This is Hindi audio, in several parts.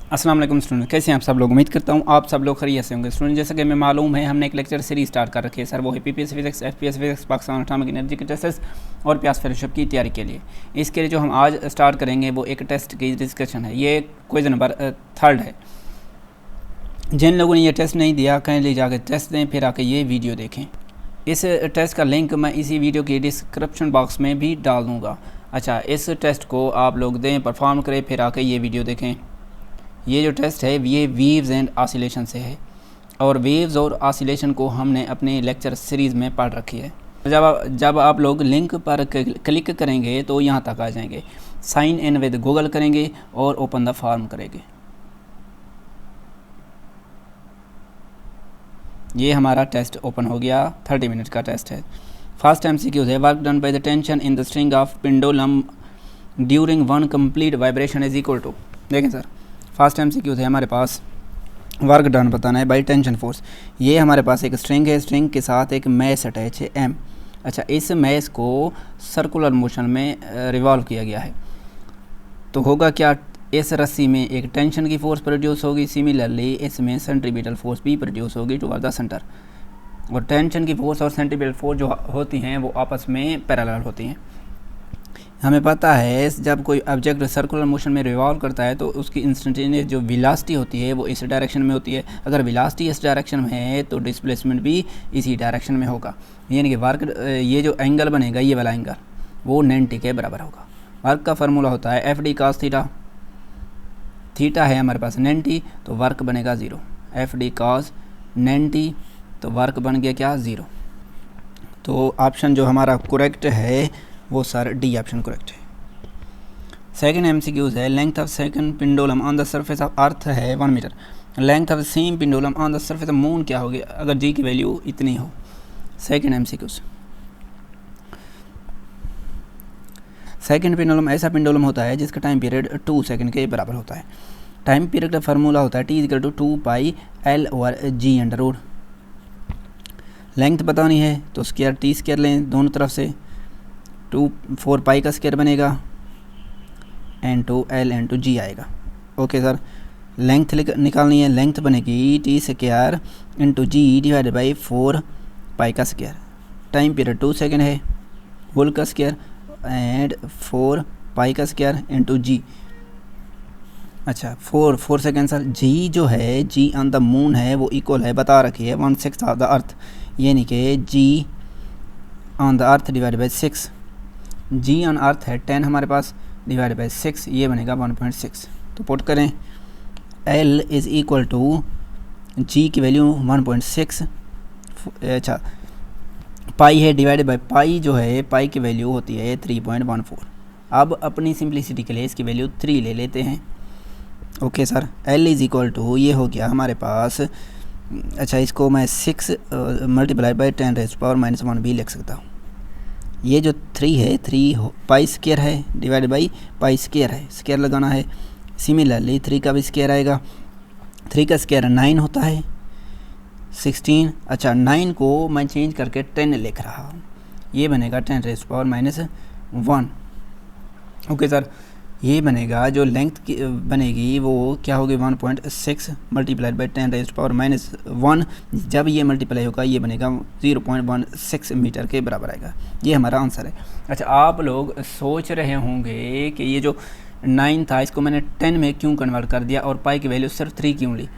अस्सलाम वालेकुम स्टूडेंट, कैसे हैं आप सब लोग। उम्मीद करता हूँ आप सब लोग खैरियत से होंगे। स्टूडेंट, जैसा कि हमें मालूम है, हमने एक लेक्चर सीरीज स्टार्ट कर रखी है सर, वो है PPSC physics, FPSC physics, Pakistan atomic energy के टेस्ट और प्यास फेलोशिप की तैयारी के लिए। इसके लिए जो हम आज स्टार्ट करेंगे वो एक टेस्ट की डिस्कशन है। ये क्वेश्चन नंबर 3 है। जिन लोगों ने ये टेस्ट नहीं दिया, कहीं ले जाकर टेस्ट दें, फिर आके ये वीडियो देखें। इस टेस्ट का लिंक मैं इसी वीडियो के डिस्क्रिप्शन बॉक्स में भी डाल दूँगा। अच्छा, इस टेस्ट को आप लोग दें, परफॉर्म करें, फिर आके ये वीडियो देखें। ये जो टेस्ट है ये वेव्स एंड ऑसिलेशन से है, और वेव्स और ऑसिलेशन को हमने अपने लेक्चर सीरीज़ में पढ़ रखी है। जब आप लोग लिंक पर क्लिक करेंगे तो यहाँ तक आ जाएंगे। साइन इन विद गूगल करेंगे और ओपन द फॉर्म करेंगे। ये हमारा टेस्ट ओपन हो गया। 30 मिनट का टेस्ट है। फर्स्ट MCQ है, work done by the tension in the string of pendulum during one complete vibration is equal to. देखें सर, फर्स्ट MCQ है हमारे पास, वर्क डन बताना है बाई टेंशन फोर्स। ये हमारे पास एक स्ट्रिंग है, स्ट्रिंग के साथ एक मैस अटैच है M। अच्छा, इस मैस को सर्कुलर मोशन में रिवॉल्व किया गया है, तो होगा क्या, इस रस्सी में एक टेंशन की फोर्स प्रोड्यूस होगी। सिमिलरली इसमें सेंट्रीपिटल फोर्स भी प्रोड्यूस होगी टुवर्ड द सेंटर। और टेंशन की फोर्स और सेंट्रीपिटल फोर्स जो होती हैं वो आपस में पैरेलल होती हैं। हमें पता है जब कोई ऑब्जेक्ट सर्कुलर मोशन में रिवॉल्व करता है तो उसकी इंस्टेंटेनियस जो वेलोसिटी होती है वो इस डायरेक्शन में होती है। अगर वेलोसिटी इस डायरेक्शन में है तो डिस्प्लेसमेंट भी इसी डायरेक्शन में होगा। यानी कि वर्क, ये जो एंगल बनेगा, ये वाला एंगल, वो 90 के बराबर होगा। वर्क का फार्मूला होता है FD cos थीटा। थीटा है हमारे पास 90, तो वर्क बनेगा 0। FD cos 90, तो वर्क बन गया क्या, 0। तो ऑप्शन जो हमारा करेक्ट है वो सर डी ऑप्शन करेक्ट है। सेकंड MCQ है, length of second pendulum on the surface of earth है 1 metre. Length of same pendulum on the surface of moon क्या होगी अगर जी की वैल्यू इतनी हो। सेकंड MCQ, सेकंड पेंडुलम ऐसा पेंडुलम होता है जिसका टाइम पीरियड 2 सेकंड के बराबर होता है। टाइम पीरियड का फार्मूला होता है T=2 पाई L/G अंडर रूट। लेंथ बतानी है तो स्क्वायर T स्क्वायर लें दोनों तरफ से, 4 पाई का स्क्वायर बनेगा N/L/G आएगा। ओके सर, लेंथ निकालनी है, लेंथ बनेगी T square G divided by 4 पाई का स्क्वायर। टाइम पीरियड 2 सेकंड है, होल का स्क्वायर एंड 4 पाई का स्क्वायर G। अच्छा, 4 सेकेंड सर। G जो है, G ऑन द मून है वो इक्वल है, बता रखी है 1/6 ऑफ द अर्थ, यानी कि G on the earth divide by 6। G on earth है 10 हमारे पास, डिवाइड बाई 6, ये बनेगा 1.6। तो पुट करें, L is equal to G की वैल्यू 1.6। अच्छा, पाई है डिवाइडेड बाई पाई जो है, पाई की वैल्यू होती है 3.14। अब अपनी सिंप्लिसिटी के लिए इसकी वैल्यू 3 ले लेते हैं। Okay sir, L is equal to, ये हो गया हमारे पास, अच्छा इसको मैं 6 मल्टीप्लाई बाई 10⁻⁻1 भी लिख सकता हूँ। ये जो 3 है, 3 पाई स्क्वायर है डिवाइड बाई पाई स्क्वायर है, स्क्वायर लगाना है। सिमिलरली 3 का भी स्क्वायर आएगा, 3 का स्क्वायर 9 होता है, 16। अच्छा, 9 को मैं चेंज करके 10 लिख रहा हूँ, ये बनेगा 10⁻⁻1। ओके सर, ये बनेगा, जो लेंथ की बनेगी वो क्या होगी, 1.6 मल्टीप्लाइड बाई 10⁻⁻1। जब ये मल्टीप्लाई होगा ये बनेगा 0.16 मीटर के बराबर आएगा। ये हमारा आंसर है। अच्छा, आप लोग सोच रहे होंगे कि ये जो 9 था इसको मैंने 10 में क्यों कन्वर्ट कर दिया और पाई की वैल्यू सिर्फ 3 क्यों ली।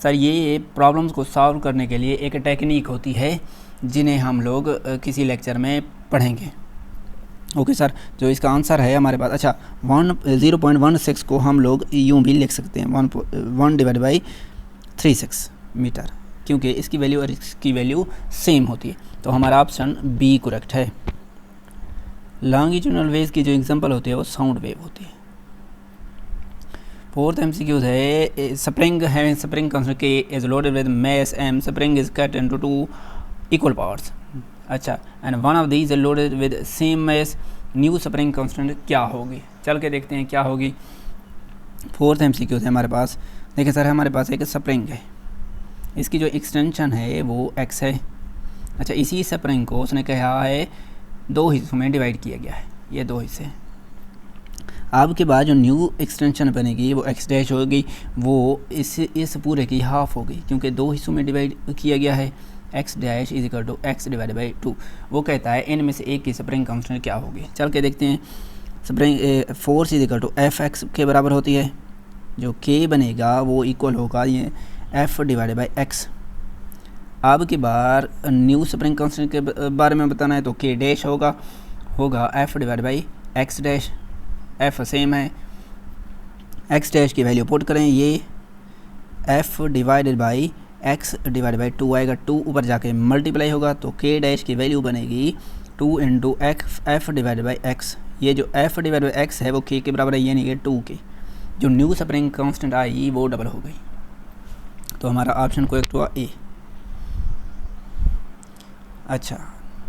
सर, ये प्रॉब्लम्स को सॉल्व करने के लिए एक टेक्निक होती है जिन्हें हम लोग किसी लेक्चर में पढ़ेंगे। ओके सर, जो इसका आंसर है हमारे पास, अच्छा 0.16 को हम लोग यूँ भी लिख सकते हैं 1 डिवाइड बाई 36 मीटर, क्योंकि इसकी वैल्यू और इसकी वैल्यू सेम होती है। तो हमारा ऑप्शन बी करेक्ट है। लॉन्गिट्यूडनल वेव्स की जो एग्जांपल होती है वो साउंड वेव होती है। फोर्थ MCQ है, spring having spring constant K is loaded with mass M, spring is cut into 2 equal parts. अच्छा, and one of these is loaded with same mass, new spring constant क्या होगी, चल के देखते हैं क्या होगी। फोर्थ MCQ है हमारे पास, देखिए सर हमारे पास एक स्प्रिंग है, इसकी जो एक्सटेंशन है वो x है। अच्छा, इसी स्प्रिंग को उसने कहा है 2 हिस्सों में डिवाइड किया गया है, ये 2 हिस्से। अब के बाद जो न्यू एक्सटेंशन बनेगी वो एक्स डैश होगी, वो इस पूरे की हाफ होगी क्योंकि दो हिस्सों में डिवाइड किया गया है। X dash is equal to x divide by 2। वो कहता है इनमें से एक की स्प्रिंग कांस्टेंट क्या होगी। चल के देखते हैं। Spring force is equal to F x के बराबर होती है, जो के बनेगा वो इक्वल होगा ये एफ डिवाइड बाई एक्स। अब की बार न्यू स्प्रिंग कांस्टेंट के बारे में बताना है तो के डैश होगा F divide by x dash. F same है, एक्स डैश की वैल्यू पुट करें, ये F divided by x divide by 2 आएगा, 2 ऊपर जाके मल्टीप्लाई होगा तो के डैश की वैल्यू बनेगी 2 into F divide by x. ये जो एफ डिवाइड बाई एक्स है वो के बराबर है, यानी कि 2 के। जो न्यू स्प्रिंग कांस्टेंट आई वो डबल हो गई, तो हमारा ऑप्शन करेक्ट हुआ ए। अच्छा,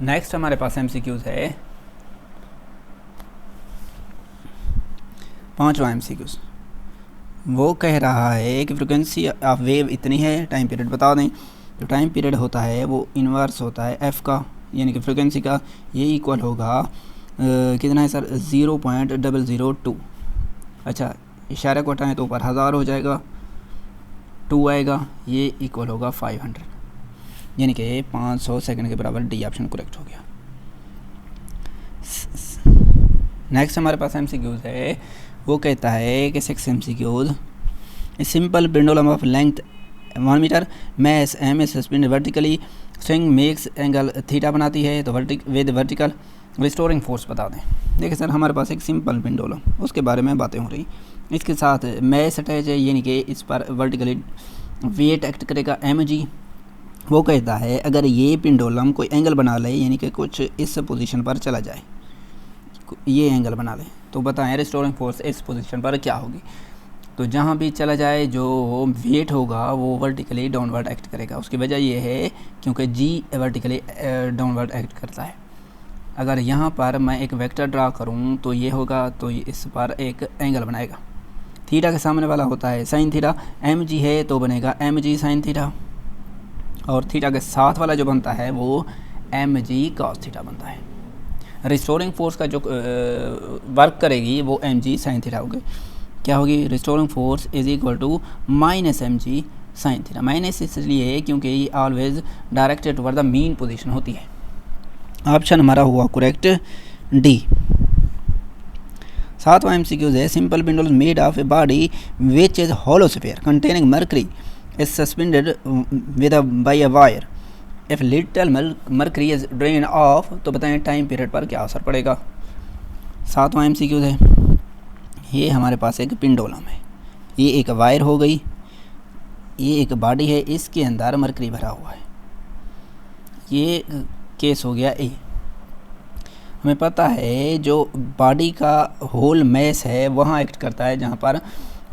नेक्स्ट हमारे पास एमसीक्यूज है 5वां एमसीक्यूज। वो कह रहा है कि फ्रिक्वेंसी ऑफ वेव इतनी है, टाइम पीरियड बता दें। जो टाइम पीरियड होता है वो इन्वर्स होता है एफ़ का, यानी कि फ्रिक्वेंसी का। ये इक्वल होगा कितना है सर, 0.002। अच्छा, इशारे को हटाएं तो ऊपर 1000 हो जाएगा, 2 आएगा, ये इक्वल होगा 500, यानी कि 500 सेकंड के बराबर। डी ऑप्शन करेक्ट हो गया। नेक्स्ट हमारे पास एमसीक्यूज है। वो कहता है कि 6 MCQs. Simple pendulum of length 1 metre, mass M is suspended vertically, string makes angle theta बनाती है, तो विद वर्टिकल रिस्टोरिंग फोर्स बता दें। देखिए सर, हमारे पास एक सिंपल पेंडुलम, उसके बारे में बातें हो रही। इसके साथ मैस अटैच है, यानी कि इस पर वर्टिकली वेट एक्ट करेगा mg। वो कहता है अगर ये पेंडुलम कोई एंगल बना ले, यानी कि कुछ इस पोजीशन पर चला जाए, ये एंगल बना ले, तो बताएं रिस्टोरिंग फोर्स इस पोजीशन पर क्या होगी। तो जहाँ भी चला जाए जो वेट होगा वो वर्टिकली डाउनवर्ड एक्ट करेगा। उसकी वजह ये है क्योंकि जी वर्टिकली डाउनवर्ड एक्ट करता है। अगर यहाँ पर मैं एक वेक्टर ड्रा करूँ तो ये होगा, तो इस पर एक एंगल बनाएगा। थीटा के सामने वाला होता है साइन थीटा, mg है तो बनेगा mg साइन थीटा, और थीटा के साथ वाला जो बनता है वो mg cos थीटा बनता है। रिस्टोरिंग फोर्स का जो वर्क करेगी वो mg साइन थीटा होगी। क्या होगी, restoring force is equal to minus mg sine theta. Minus इसलिए है क्योंकि ये always directed toward the mean position होती है। ऑप्शन हमारा हुआ करेक्ट डी। 7वां एमसीक्यूज है। Simple pendulum made of a body which is hollow sphere containing mercury is suspended with by a wire, if little mercury is drain off, तो बताएं टाइम पीरियड पर क्या असर पड़ेगा। 7वां एमसीक्यूज है। ये हमारे पास एक पेंडुलम है, ये एक वायर हो गई, ये एक बॉडी है, इसके अंदर मर्करी भरा हुआ है, ये केस हो गया ए। हमें पता है जो बॉडी का होल मैस है वहाँ एक्ट करता है जहाँ पर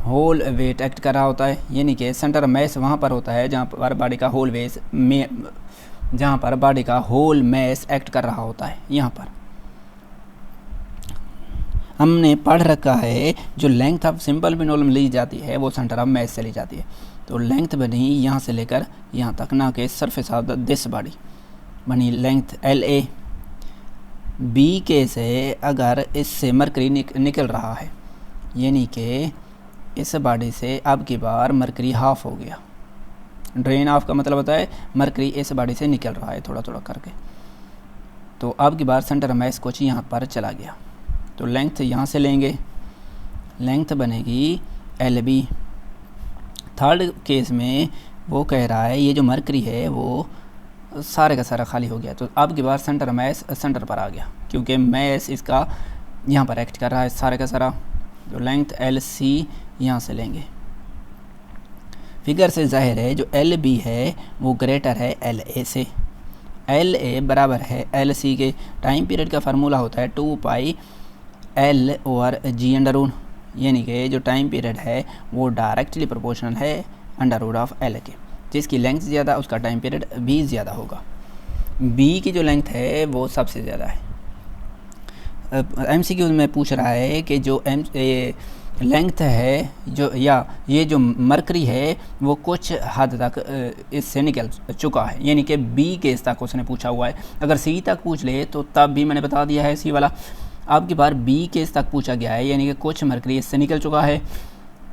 होल वेट एक्ट कर रहा होता है, यानी कि सेंटर मैस वहाँ पर होता है जहाँ पर बॉडी का होल वेस में, जहाँ पर बॉडी का होल मैस एक्ट कर रहा होता है। यहाँ पर हमने पढ़ रखा है जो लेंथ ऑफ सिंपल पेंडुलम ली जाती है वो सेंटर ऑफ मैस से ली जाती है। तो लेंथ बनी यहाँ से लेकर यहाँ तक, ना कि सरफेस ऑफ दिस बॉडी बनी लेंथ LA। बी केस है अगर इससे मरकरी निकल रहा है, यानी कि इस बॉडी से अब की बार मरकरी हाफ हो गया। ड्रेन ऑफ का मतलब होता है मरकरी इस बॉडी से निकल रहा है थोड़ा थोड़ा करके, तो अब की बार सेंटर मैस कुछ यहाँ पर चला गया, तो लेंथ यहाँ से लेंगे, लेंथ बनेगी LB। थर्ड केस में वो कह रहा है ये जो मरकरी है वो सारे का सारा खाली हो गया, तो अब की बार सेंटर मैस सेंटर पर आ गया क्योंकि मैस इसका यहाँ पर एक्ट कर रहा है सारे का सारा। तो लेंथ LC यहाँ से लेंगे। फिगर से जाहिर है जो LB है वो ग्रेटर है LA से। LA बराबर है LC के। टाइम पीरियड का फार्मूला होता है 2 पाई L/G√, यानी कि जो टाइम पीरियड है वो डायरेक्टली प्रोपोर्शनल है √L के। जिसकी लेंथ ज़्यादा उसका टाइम पीरियड भी ज़्यादा होगा। बी की जो लेंथ है वो सबसे ज़्यादा है। MCQ में पूछ रहा है कि जो लेंथ है जो या ये जो मरकरी है वो कुछ हद तक इससे निकल चुका है, यानी कि बी केस तक उसने पूछा हुआ है। अगर सी तक पूछ ले तो तब भी मैंने बता दिया है सी वाला। अब की बार बी केस तक पूछा गया है, यानी कि कुछ मरकरी इससे निकल चुका है,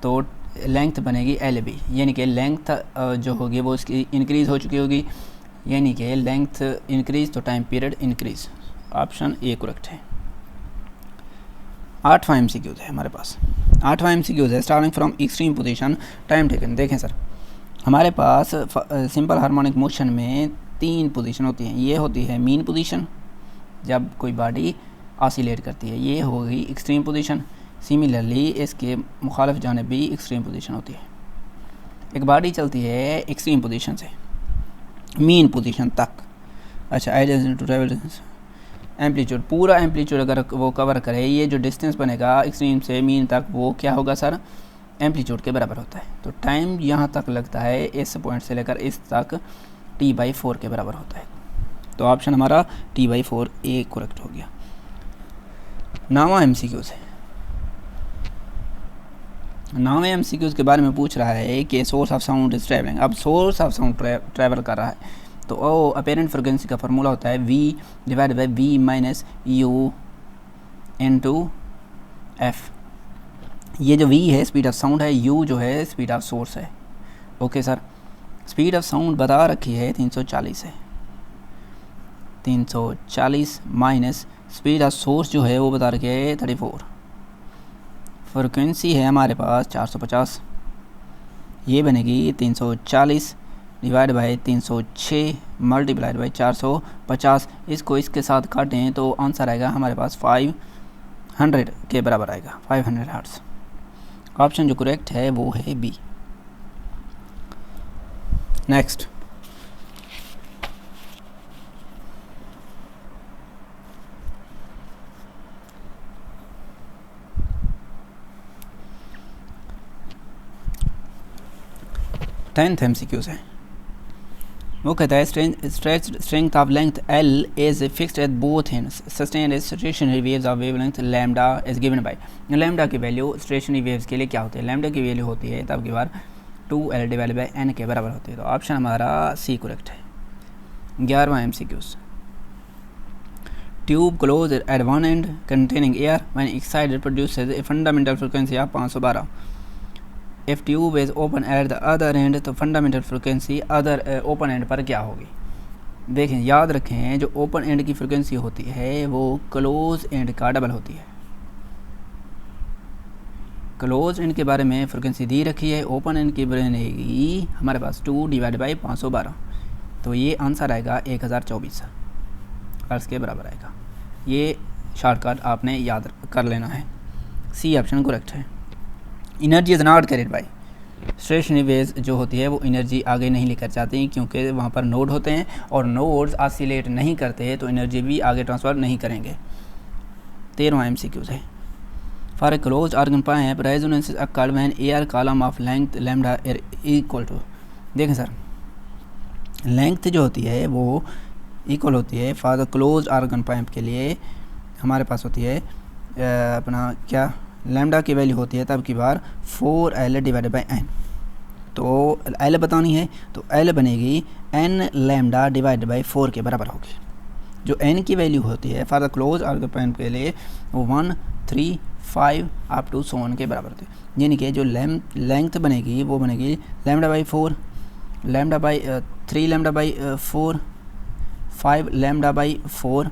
तो लेंथ बनेगी एल बी, यानी कि लेंथ जो होगी वो उसकी इंक्रीज़ हो चुकी होगी, यानी कि लेंथ इंक्रीज़ तो time period increase. Option A correct है। 8वां MCQ है हमारे पास। 8वां MCQ है starting from extreme position time taken. देखें सर, हमारे पास सिंपल हार्मोनिक मोशन में 3 पोजीशन होती हैं। ये होती है मीन पोजीशन जब कोई बॉडी ऑसिलेट करती है, ये होगी एक्सट्रीम पोजीशन। सिमिलरली इसके मुखालिफ जानिब भी एक्सट्रीम पोजीशन होती है। एक बॉडी चलती है एक्सट्रीम पोजीशन से मीन पोजीशन तक। अच्छा, आइडियस टू ट्रैवल एम्पलीट्यूड, पूरा एम्पलीट्यूड अगर वो कवर करे, ये जो डिस्टेंस बनेगा एक्सट्रीम से मीन तक, वो क्या होगा सर, एम्पलीट्यूड के बराबर होता है। तो टाइम यहाँ तक लगता है इस पॉइंट से लेकर इस तक T/4 के बराबर होता है। तो ऑप्शन हमारा T/4 ए करेक्ट हो गया। 9वां MCQ है। 9वें MCQ के बारे में पूछ रहा है कि source of sound is travelling. अब सोर्स ऑफ साउंड ट्रैवल कर रहा है, तो ओ अपेरेंट फ्रिक्वेंसी का फार्मूला होता है V divide by V - U into F। ये जो V है स्पीड ऑफ साउंड है, U जो है स्पीड ऑफ सोर्स है। Okay sir, speed of sound बता रखी है 340 है, 340 माइनस स्पीड ऑफ सोर्स जो है वो बता रखी है 34। फ्रिक्वेंसी है हमारे पास 450, ये बनेगी 340 डिवाइड बाई 306 मल्टीप्लाइड बाई 450। इसको इसके साथ काटें तो आंसर आएगा हमारे पास 500 के बराबर आएगा, 500 हर्ट्ज़। ऑप्शन जो करेक्ट है वो है बी। नेक्स्ट, टेंथ MCQ है। वो कहता है strength of length L is fixed at both ends, sustained as stationary waves of wavelength lambda is given by. Lambda की वैल्यू स्टेशनरी वेव्स के लिए क्या होती है, लैम्डा की वैल्यू होती है तब की बार 2L डिवाइड बाई N के बराबर होती है। तो ऑप्शन हमारा सी करेक्ट है। 11वां MCQ, tube close at one end containing air when excited produces a fundamental frequency of 512। If tube is open at the other end, तो fundamental frequency other open end पर क्या होगी। देखें, याद रखें, जो ओपन एंड की फ्रिक्वेंसी होती है वो क्लोज एंड का डबल होती है। क्लोज एंड के बारे में फ्रिक्वेंसी दी रखी है, ओपन एंड की बनेगी हमारे पास 2 डिवाइड बाई 512, तो ये आंसर आएगा 1024 हर्ट्ज़ के बराबर आएगा। ये शॉर्टकट आपने याद कर लेना है। सी ऑप्शन करेक्ट है। Energy is not carried by, stationery waves जो होती है वो एनर्जी आगे नहीं लेकर जाती क्योंकि वहाँ पर नोड होते हैं और नोड्स ऑसिलेट नहीं करते, तो एनर्जी भी आगे ट्रांसफ़र नहीं करेंगे। 13वां MCQ है। For a close organ pipe resonance occurred when air column of length lambda equal to. देखें सर, लेंथ जो होती है वो इक्वल होती है for the close organ pipe के लिए हमारे पास होती है अपना क्या, लैम्डा की वैल्यू होती है तब की बार 4L डिवाइडेड बाई N। तो L बतानी है तो L बनेगी N लैम्डा डिवाइडेड बाई 4 के बराबर होगी। जो N की वैल्यू होती है for the close organ pipe के लिए वो 1, 3, 5 अप टू सो ऑन के बराबर होती है। यानी कि जो लेंथ बनेगी वो बनेगी lambda by 4, lambda by 3 lambda by 4, 5 lambda by 4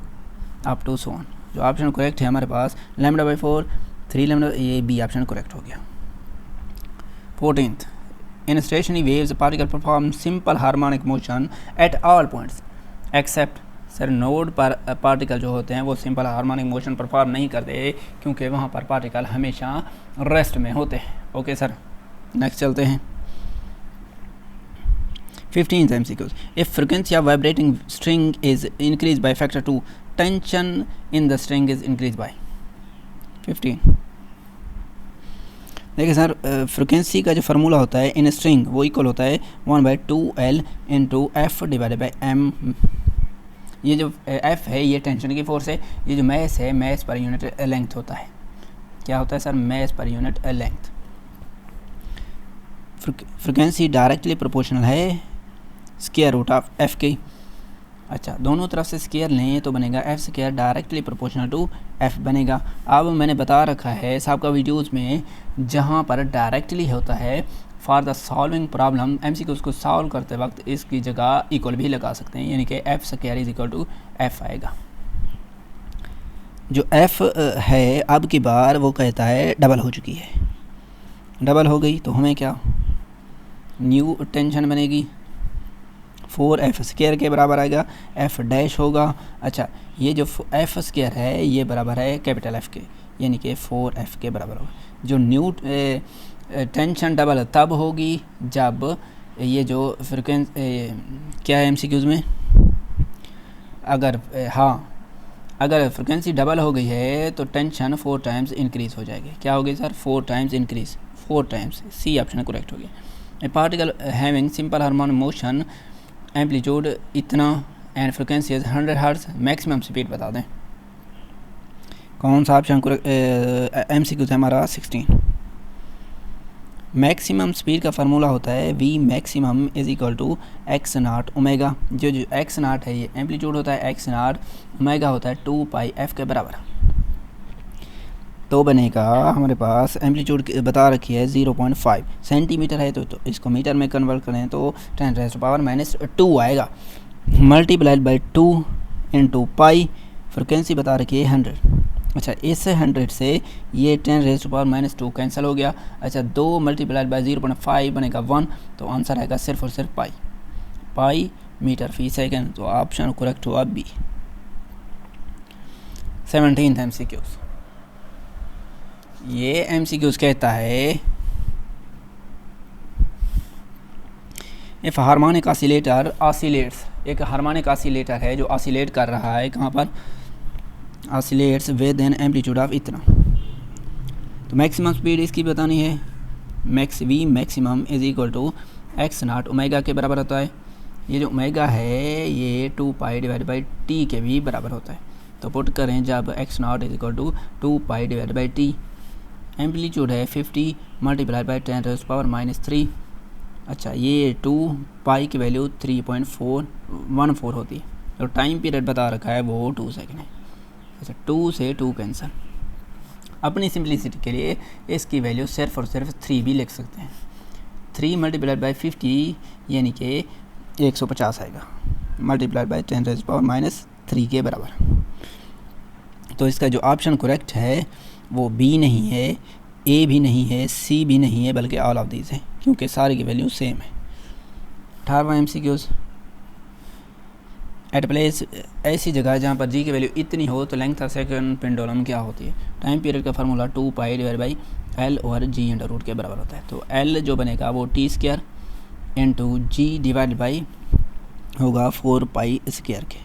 to to सो ऑन। जो ऑप्शन करेक्ट है हमारे पास लैम्डा बाई 4, 3 लैम्डा, ये बी ऑप्शन करेक्ट हो गया। 14th, in stationary waves particle perform simple harmonic motion at all points except. Sir, node पर पार्टिकल जो होते हैं वो सिंपल हार्मोनिक मोशन परफॉर्म नहीं करते क्योंकि वहाँ पर पार्टिकल हमेशा रेस्ट में होते हैं। ओके सर, नेक्स्ट चलते हैं। 15th MCQ, if frequency of vibrating string is increase by factor 2, tension in the string is increase by 15। देखिए सर, फ्रिक्वेंसी का जो फार्मूला होता है इन स्ट्रिंग वो इक्वल होता है 1/2L into F divided by M। ये जो F है ये टेंशन की फोर्स है, ये जो मैस है मैस पर यूनिट लेंथ होता है। क्या होता है sir, mass per unit length. Frequency directly proportional है स्क्वायर रूट ऑफ F की। अच्छा, दोनों तरफ से स्केयर लें तो बनेगा F square directly proportional to F बनेगा। अब मैंने बता रखा है सबका वीडियोज़ में, जहाँ पर डायरेक्टली होता है for the solving problem MCQs को सॉल्व करते वक्त इसकी जगह इक्वल भी लगा सकते हैं, यानी कि F square is equal to F आएगा। जो एफ है अब की बार वो कहता है डबल हो चुकी है, डबल हो गई तो हमें क्या न्यू टेंशन बनेगी 4f स्केयर के बराबर आएगा, f डैश होगा। अच्छा, ये जो f स्केयर है ये बराबर है कैपिटल F के, यानी कि 4f के बराबर होगा। जो न्यू टेंशन डबल तब होगी जब ये जो फ्रिक्वेंसी क्या है MCQs में, अगर फ्रिक्वेंसी डबल हो गई है तो टेंशन 4 टाइम्स इंक्रीज़ हो जाएगी। क्या हो गई sir? 4 times increase, 4 times. C option correct हो गया। A particle having simple harmonic motion amplitude इतना and frequency 100 hertz, maximum speed बता दें। कौन सा ऑप्शन MCQ है हमारा 16। मैक्सिमम स्पीड का फार्मूला होता है V maximum is equal to x naught omega. जो एक्स नाट है ये एम्पलीट्यूड होता है, एक्स नाट ओमेगा होता है 2 पाई एफ के बराबर। तो बनेगा हमारे पास एम्पलीट्यूड बता रखी है 0.5 सेंटीमीटर है, तो इसको मीटर में कन्वर्ट करें तो 10⁻⁻² आएगा, multiplied by 2 into pi. Frequency बता रखी है 100। अच्छा, इस 100 से ये 10⁻⁻² कैंसिल हो गया। अच्छा, 2 मल्टीप्लाइड बाई 0.5 बनेगा 1, तो आंसर आएगा सिर्फ और सिर्फ पाई मीटर फी सेकेंड। तो ऑप्शन करेक्ट हुआ बी। 17th MCQs। ये MCQs कहता है इफ हार्मोनिक ऑसिलेटर ऑसिलेट्स, एक हार्मोनिक ऑसिलेटर है जो ऑसिलेट कर रहा है, कहाँ पर? Oscillates with an amplitude of इतना। तो मैक्सिमम स्पीड इसकी बतानी है, V maximum is equal to x naught omega के बराबर होता है। ये जो ओमेगा है ये 2 पाई डिवाइड बाई टी के भी बराबर होता है। तो पुट करें जब x naught is equal to 2 pi divide by T, amplitude है 50 मल्टीप्लाइड बाई 10⁻³ अच्छा, ये 2 पाई की वैल्यू 3.414 होती है। तो टाइम पीरियड बता रखा है वो 2 सेकेंड है। अच्छा, 2 से 2 कैंसिल। अपनी सिंपलिसिटी के लिए इसकी वैल्यू सिर्फ और सिर्फ 3 भी लिख सकते हैं। 3 मल्टीप्लाइड बाई 50 यानी कि 150 आएगा, मल्टीप्लाइड बाई 10⁻³ के बराबर। तो इसका जो ऑप्शन करेक्ट है वो बी नहीं है, ए भी नहीं है, सी भी नहीं है, बल्कि ऑल ऑफ दीज है, क्योंकि सारी की वैल्यू सेम है। 18वां MCQs। एट प्लेस, ऐसी जगह जहाँ पर जी की वैल्यू इतनी हो तो लेंथ ऑफ सेकंड पेंडुलम क्या होती है? टाइम पीरियड का formula 2 pi divide by L over G under root के बराबर होता है। तो एल जो बनेगा वो T square into G divide by होगा 4 पाई स्क्वायर के।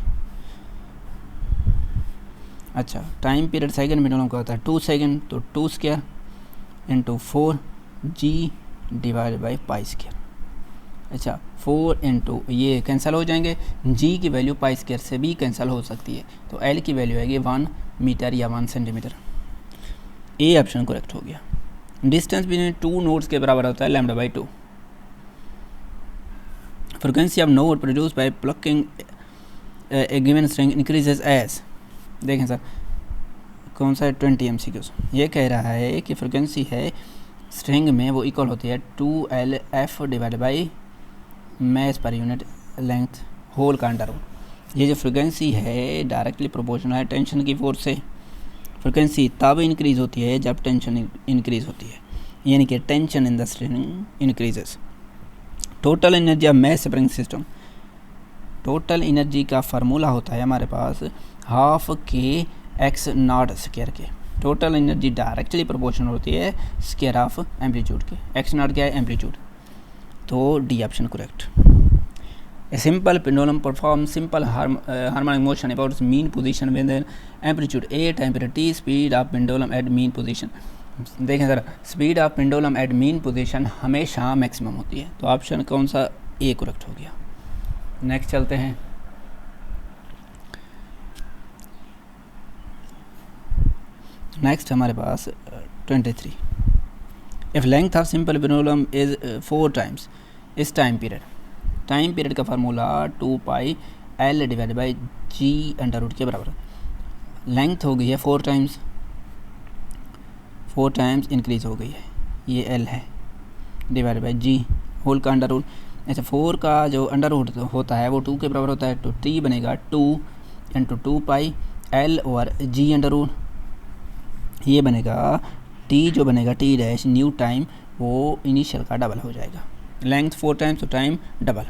अच्छा, टाइम पीरियड सेकंड पेंडुलम का होता है 2 सेकंड, तो 2 square into 4 G divide by pi square. अच्छा, 4 इंटू ये कैंसिल हो जाएंगे, जी की वैल्यू पाई स्क्वायर से भी कैंसिल हो सकती है, तो एल की वैल्यू आएगी 1 मीटर या 1 सेंटीमीटर। ए ऑप्शन करेक्ट हो गया। डिस्टेंस बिटवीन 2 नोड्स के बराबर होता है λ/2। Frequency of node produce by plucking a given string increases as, देखें सर कौन सा है 20 MCQs। ये कह रहा है कि फ्रिक्वेंसी है स्ट्रिंग में वो इक्वल होती है 2LF divide by mass per unit length whole का अंडर रूट। ये जो फ्रिक्वेंसी है डायरेक्टली प्रोपोर्शनल है टेंशन की फोर्स से। फ्रिक्वेंसी तब इंक्रीज़ होती है जब टेंशन इंक्रीज़ होती है, यानी कि tension in the string increases. Total energy of mass spring system, total energy का फार्मूला होता है हमारे पास half K x naught square K. Total energy directly proportional होती है स्क्वायर ऑफ एम्पलीट्यूड के। एक्स नॉट क्या है? एम्पलीट्यूड। तो D option correct. A simple pendulum perform simple harmonic motion about mean position with amplitude A time period T, speed of pendulum at mean position. देखें sir, speed of pendulum at mean position हमेशा मैक्सिमम होती है, तो ऑप्शन कौन सा? ए करेक्ट हो गया। नेक्स्ट चलते हैं। नेक्स्ट हमारे पास 23। If length of simple pendulum is 4 times इस टाइम पीरियड का formula 2 pi L divide by G under root के बराबर। लेंथ हो गई है 4 टाइम्स इंक्रीज़ हो गई है, ये एल है, डिवाइड बाई जी होल का अंडर रूट। अच्छा 4 का जो अंडर रूट होता है वो 2 के बराबर होता है, तो टी बनेगा 2 इंटू 2 पाई एल और जी अंडर रूट, ये बनेगा टी जो बनेगा टी डैश न्यू टाइम वो इनिशियल का डबल हो जाएगा। लेंथ 4 टाइम्स तो टाइम डबल।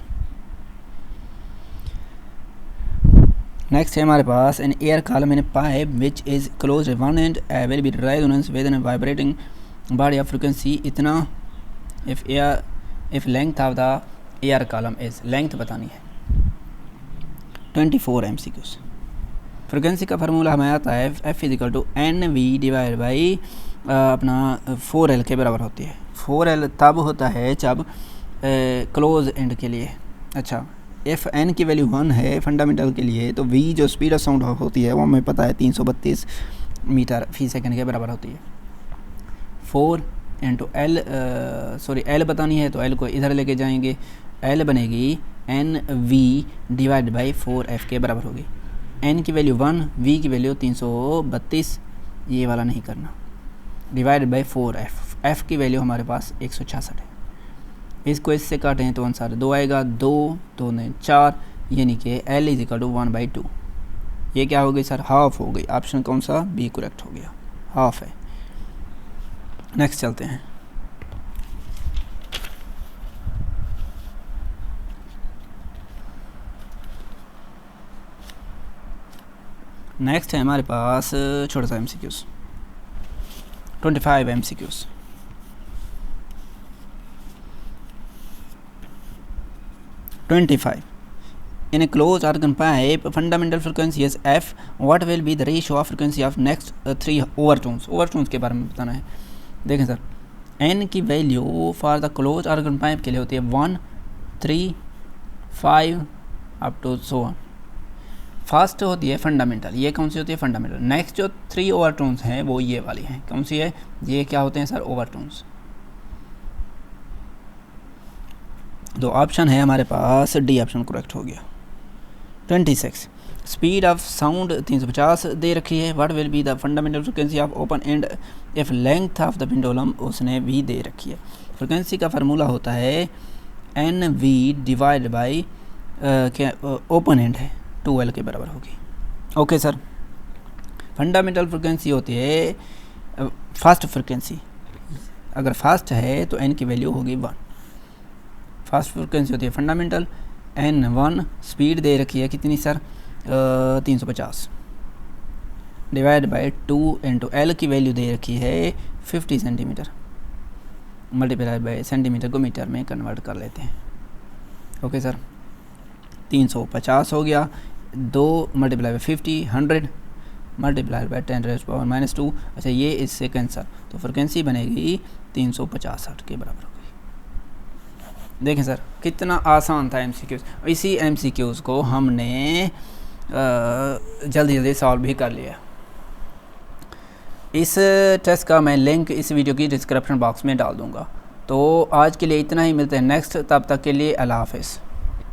नेक्स्ट है हमारे पास an air column in a pipe which is close one end will be resonance with an vibrating body of frequency इतना if length of the air column is, length बतानी है। 24 MCQs। फ्रीक्वेंसी का फार्मूला हमें आता है F equal to n v divide by अपना 4L के बराबर होती है। 4L तब होता है जब क्लोज एंड के लिए। अच्छा एफ एन की वैल्यू 1 है फंडामेंटल के लिए, तो वी जो स्पीड ऑफ साउंड होती है वो हमें पता है 332 मीटर फी सेकंड के बराबर होती है। 4 इंटू एल सॉरी एल बतानी है तो एल को इधर लेके जाएंगे, एल बनेगी N v divide by 4F के बराबर होगी। एन की वैल्यू 1, वी की वैल्यू 332, ये वाला नहीं करना, डिवाइड बाई 4F, एफ़ की वैल्यू हमारे पास 166 है। इसको इससे काटें तो आंसर 2 आएगा, 2 2 ने 4, यानी कि एल इज इक्वल टू 1/2। ये क्या हो गई सर, हाफ हो गई। ऑप्शन कौन सा, बी करेक्ट हो गया, हाफ है। नेक्स्ट चलते हैं। नेक्स्ट है हमारे पास छोटा सा MCQs, 25 MCQs। In a closed organ pipe, fundamental frequency is F. What will be the ratio of frequency of next 3 overtones? Overtones के बारे में बताना है। देखें सर, n की value for the close organ pipe के लिए होती है 1, 3, 5 up to so on. First होती है फंडामेंटल, ये कौन सी होती है, फंडामेंटल। नेक्स्ट जो 3 ओवरटोन्स हैं वो ये वाली हैं, कौन सी है, ये क्या होते हैं सर, ओवरटोन्स। दो ऑप्शन है हमारे पास, डी ऑप्शन करेक्ट हो गया। 26 स्पीड ऑफ साउंड 350 दे रखी है। What will be the fundamental frequency of open and if length of the pendulum, उसने भी दे रखी है। फ्रिक्वेंसी का फार्मूला होता है n v divide by open end है 2L के बराबर होगी। ओके सर, फंडामेंटल फ्रिक्वेंसी होती है फास्ट फ्रिक्वेंसी, अगर फास्ट है तो n की वैल्यू होगी 1। फास्ट फ्रिक्वेंसी होती है फंडामेंटल, n1 स्पीड दे रखी है कितनी sir, 350 divide by 2 into L की वैल्यू दे रखी है 50 सेंटीमीटर, मल्टीप्लाई बाई सेंटीमीटर को मीटर में कन्वर्ट कर लेते हैं। ओके सर, 350 हो गया, 2 मल्टीप्लाई बाई 50 100 मल्टीप्लाई बाई 10⁻⁻²। अच्छा ये इससे कैंसर, तो फ्रिक्वेंसी बनेगी 350 के बराबर हो गई। देखें सर कितना आसान था MCQs। इसी MCQs को हमने जल्दी जल्दी सॉल्व भी कर लिया। इस टेस्ट का मैं लिंक इस वीडियो की डिस्क्रिप्शन बॉक्स में डाल दूँगा। तो आज के लिए इतना ही, मिलते हैं नेक्स्ट, तब तक के लिए अल्लाह हाफ़िज़।